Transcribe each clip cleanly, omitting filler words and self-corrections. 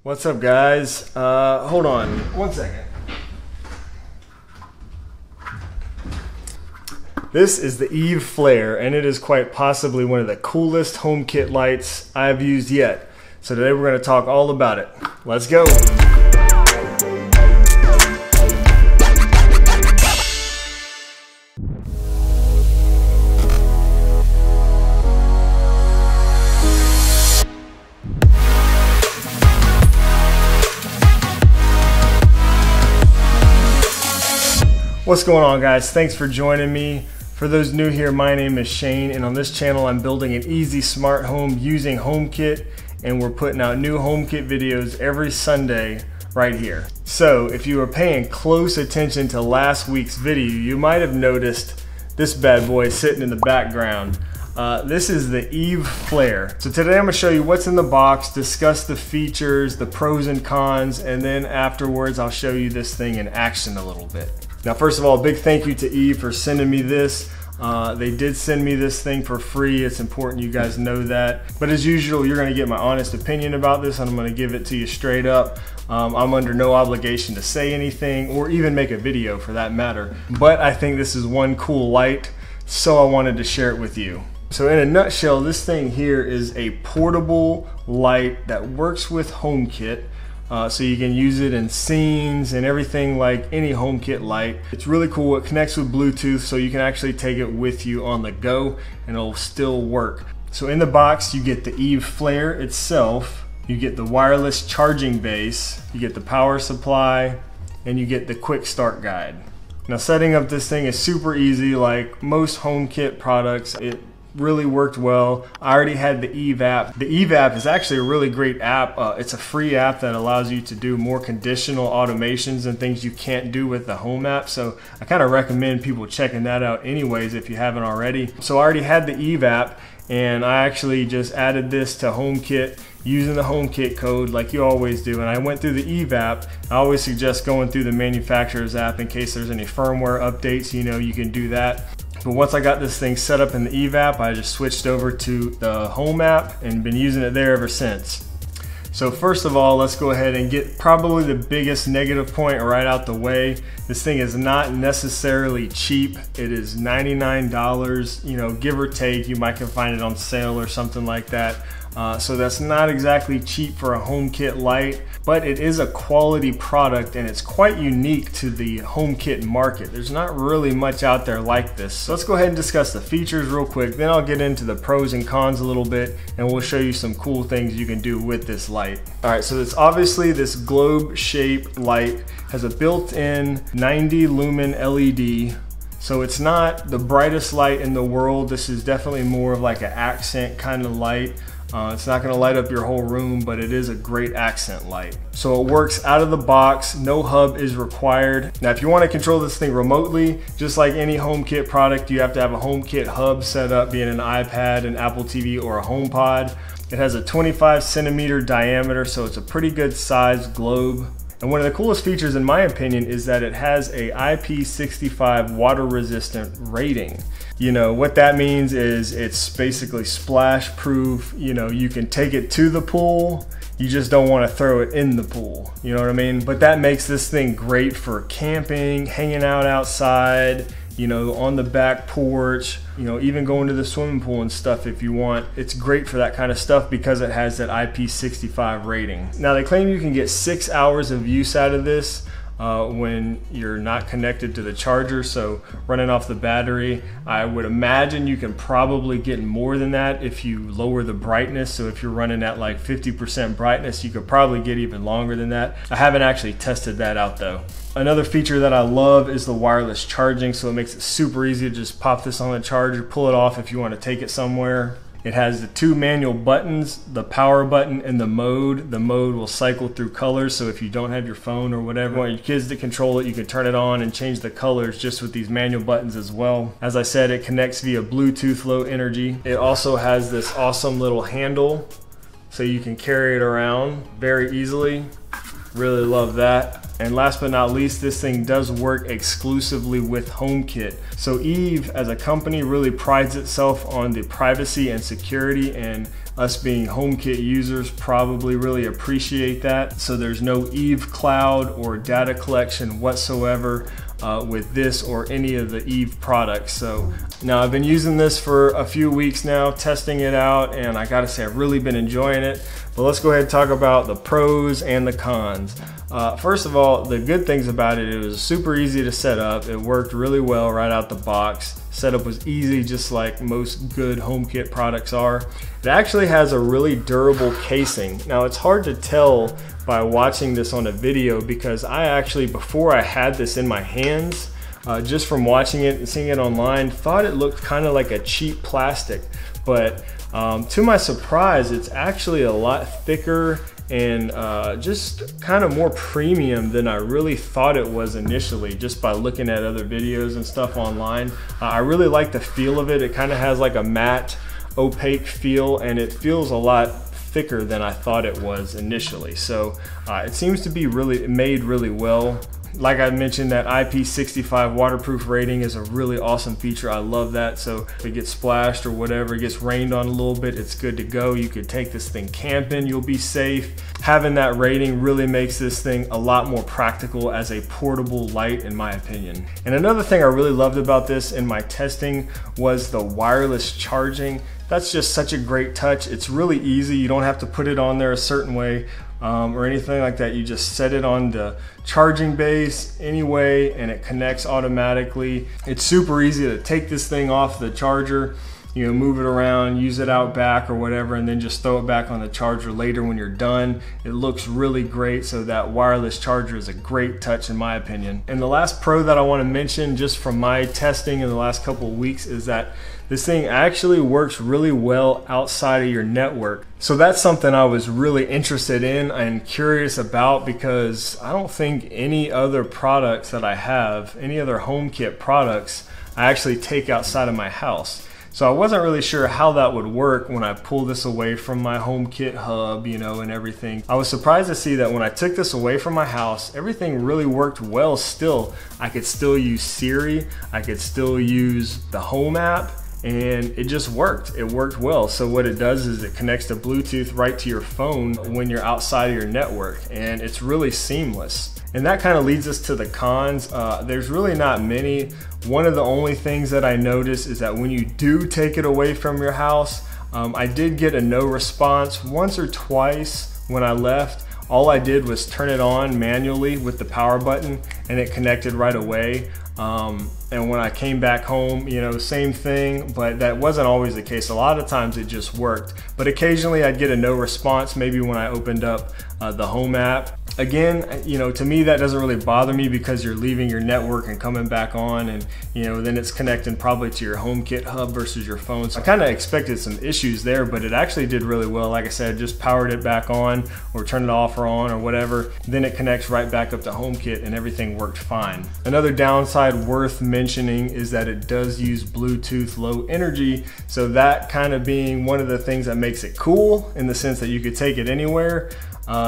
What's up, guys? Hold on 1 second. This is the Eve Flare, and it is quite possibly one of the coolest HomeKit lights I've used yet. So today we're going to talk all about it. Let's go. What's going on, guys? Thanks for joining me. For those new here, my name is Shane, and on this channel I'm building an easy smart home using HomeKit, and we're putting out new HomeKit videos every Sunday right here. So if you were paying close attention to last week's video, you might have noticed this bad boy sitting in the background. This is the Eve Flare. So today I'm going to show you what's in the box, discuss the features, the pros and cons, and then afterwards I'll show you this thing in action a little bit. Now, first of all, a big thank you to Eve for sending me this. They did send me this thing for free. It's important you guys know that. But as usual, you're going to get my honest opinion about this, and I'm going to give it to you straight up. I'm under no obligation to say anything or even make a video for that matter. But I think this is one cool light, so I wanted to share it with you. So in a nutshell, this thing here is a portable light that works with HomeKit. So you can use it in scenes and everything like any HomeKit light. It's really cool. It connects with Bluetooth, so you can actually take it with you on the go and it'll still work. So in the box you get the Eve Flare itself, you get the wireless charging base, you get the power supply, and you get the quick start guide. Now, setting up this thing is super easy. Like most HomeKit products, it really worked well. I already had the Eve app. The Eve app is actually a really great app. It's a free app that allows you to do more conditional automations and things you can't do with the Home app. So I kind of recommend people checking that out anyways if you haven't already. So I already had the Eve app, and I actually just added this to HomeKit using the HomeKit code like you always do. And I went through the Eve app. I always suggest going through the manufacturer's app in case there's any firmware updates. You know, you can do that. But once I got this thing set up in the Eve app, I just switched over to the Home app and been using it there ever since. So first of all, let's go ahead and get probably the biggest negative point right out the way. This thing is not necessarily cheap. It is $99, you know, give or take. You might can find it on sale or something like that. So that's not exactly cheap for a HomeKit light, but it is a quality product and it's quite unique to the HomeKit market. There's not really much out there like this. So let's go ahead and discuss the features real quick. Then I'll get into the pros and cons a little bit, and we'll show you some cool things you can do with this light. All right, so it's obviously this globe-shaped light has a built-in 90 lumen LED. So it's not the brightest light in the world. This is definitely more of like an accent kind of light. It's not going to light up your whole room, but it is a great accent light. So it works out of the box. No hub is required. Now, if you want to control this thing remotely, just like any HomeKit product, you have to have a HomeKit hub set up, being an iPad, an Apple TV, or a HomePod. It has a 25 centimeter diameter, so it's a pretty good sized globe. And one of the coolest features, in my opinion, is that it has a IP65 water resistant rating. You know, what that means is it's basically splash proof. You know, you can take it to the pool, you just don't want to throw it in the pool. You know what I mean? But that makes this thing great for camping, hanging out outside, you know, on the back porch, you know, even going to the swimming pool and stuff if you want. It's great for that kind of stuff because it has that IP65 rating. Now, they claim you can get 6 hours of use out of this when you're not connected to the charger, so running off the battery. I would imagine you can probably get more than that if you lower the brightness. So if you're running at like 50% brightness, you could probably get even longer than that. I haven't actually tested that out though. Another feature that I love is the wireless charging, so it makes it super easy to just pop this on the charger, pull it off if you want to take it somewhere. It has the 2 manual buttons, the power button and the mode. The mode will cycle through colors, so if you don't have your phone or whatever, you want your kids to control it, you can turn it on and change the colors just with these manual buttons as well. As I said, it connects via Bluetooth Low Energy. It also has this awesome little handle, so you can carry it around very easily. Really love that. And last but not least, this thing does work exclusively with HomeKit. So Eve as a company really prides itself on the privacy and security and us being HomeKit users probably really appreciate that. So there's no Eve Cloud or data collection whatsoever with this or any of the Eve products. So now I've been using this for a few weeks now, testing it out, and I gotta say I've really been enjoying it. But let's go ahead and talk about the pros and the cons. First of all, the good things about it, it was super easy to set up. It worked really well right out the box. Setup was easy, just like most good HomeKit products are. It actually has a really durable casing. Now it's hard to tell by watching this on a video because I actually, before I had this in my hands, just from watching it and seeing it online, thought it looked kind of like a cheap plastic. But to my surprise, it's actually a lot thicker and just kind of more premium than I really thought it was initially, just by looking at other videos and stuff online. I really like the feel of it. It kind of has like a matte, opaque feel, and it feels a lot thicker than I thought it was initially. So it seems to be really made really well. Like I mentioned, that IP65 waterproof rating is a really awesome feature. I love that. So if it gets splashed or whatever, it gets rained on a little bit, it's good to go. You could take this thing camping, you'll be safe. Having that rating really makes this thing a lot more practical as a portable light, in my opinion. And another thing I really loved about this in my testing was the wireless charging. That's just such a great touch. It's really easy. You don't have to put it on there a certain way or anything like that. You just set it on the charging base anyway, and it connects automatically. It's super easy to take this thing off the charger, you know, move it around, use it out back or whatever, and then just throw it back on the charger later when you're done. It looks really great. So that wireless charger is a great touch in my opinion. And the last pro that I want to mention just from my testing in the last couple of weeks is that this thing actually works really well outside of your network. So that's something I was really interested in and curious about, because I don't think any other products that I have, any other HomeKit products, I actually take outside of my house. So I wasn't really sure how that would work when I pull this away from my HomeKit hub, you know, and everything. I was surprised to see that when I took this away from my house, everything really worked well still. I could still use Siri, I could still use the Home app, and it just worked. It worked well. So what it does is it connects to Bluetooth right to your phone when you're outside of your network, and it's really seamless. And that kind of leads us to the cons. There's really not many. One of the only things that I noticed is that when you do take it away from your house, I did get a no response once or twice when I left. All I did was turn it on manually with the power button, and it connected right away. And when I came back home, you know, same thing, but that wasn't always the case. A lot of times it just worked, but occasionally I'd get a no response, maybe when I opened up the Home app. Again, you know, to me that doesn't really bother me because you're leaving your network and coming back on, and you know, then it's connecting probably to your HomeKit hub versus your phone. So I kind of expected some issues there, but it actually did really well. Like I said, just powered it back on or turned it off or on or whatever, then it connects right back up to HomeKit and everything worked fine. Another downside worth mentioning is that it does use Bluetooth Low Energy, so that kind of being one of the things that makes it cool in the sense that you could take it anywhere.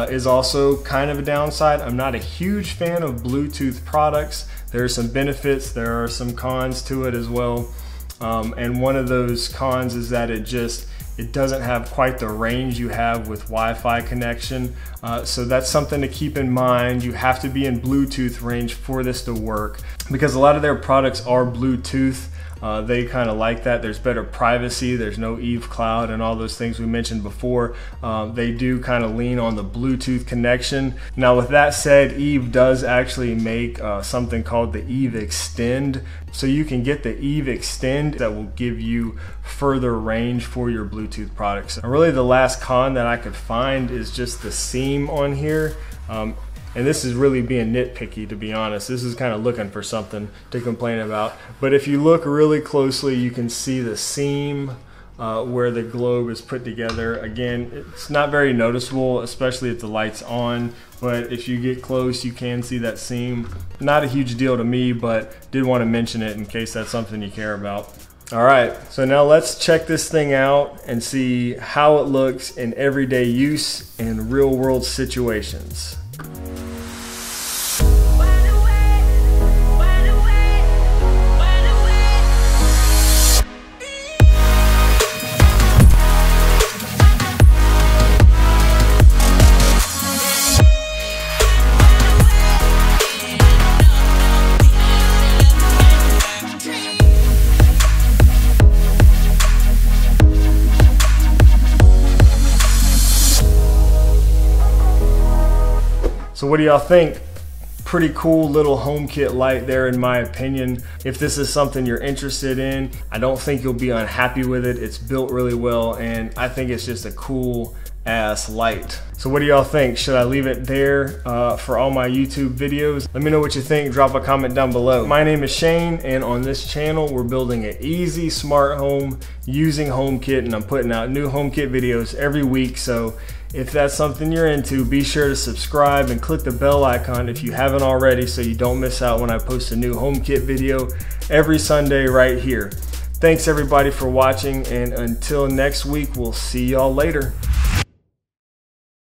Is also kind of a downside. I'm not a huge fan of Bluetooth products. There are some benefits, there are some cons to it as well. And one of those cons is that it doesn't have quite the range you have with Wi-Fi connection. So that's something to keep in mind. You have to be in Bluetooth range for this to work, because a lot of their products are Bluetooth. They kind of like that. There's better privacy, there's no Eve Cloud and all those things we mentioned before. They do kind of lean on the Bluetooth connection. Now with that said, Eve does actually make something called the Eve Extend. So you can get the Eve Extend that will give you further range for your Bluetooth products. And really the last con that I could find is just the seam on here. And this is really being nitpicky, to be honest. This is kind of looking for something to complain about. But if you look really closely, you can see the seam where the globe is put together. Again, it's not very noticeable, especially if the light's on. But if you get close, you can see that seam. Not a huge deal to me, but did want to mention it in case that's something you care about. All right, so now let's check this thing out and see how it looks in everyday use in real world situations. So what do y'all think? Pretty cool little HomeKit light there in my opinion. If this is something you're interested in, I don't think you'll be unhappy with it. It's built really well and I think it's just a cool ass light. So what do y'all think? Should I leave it there for all my YouTube videos? Let me know what you think. Drop a comment down below. My name is Shane and on this channel we're building an easy smart home using HomeKit, and I'm putting out new HomeKit videos every week. So if that's something you're into, be sure to subscribe and click the bell icon if you haven't already so you don't miss out when I post a new HomeKit video every Sunday right here. Thanks everybody for watching, and until next week, we'll see y'all later.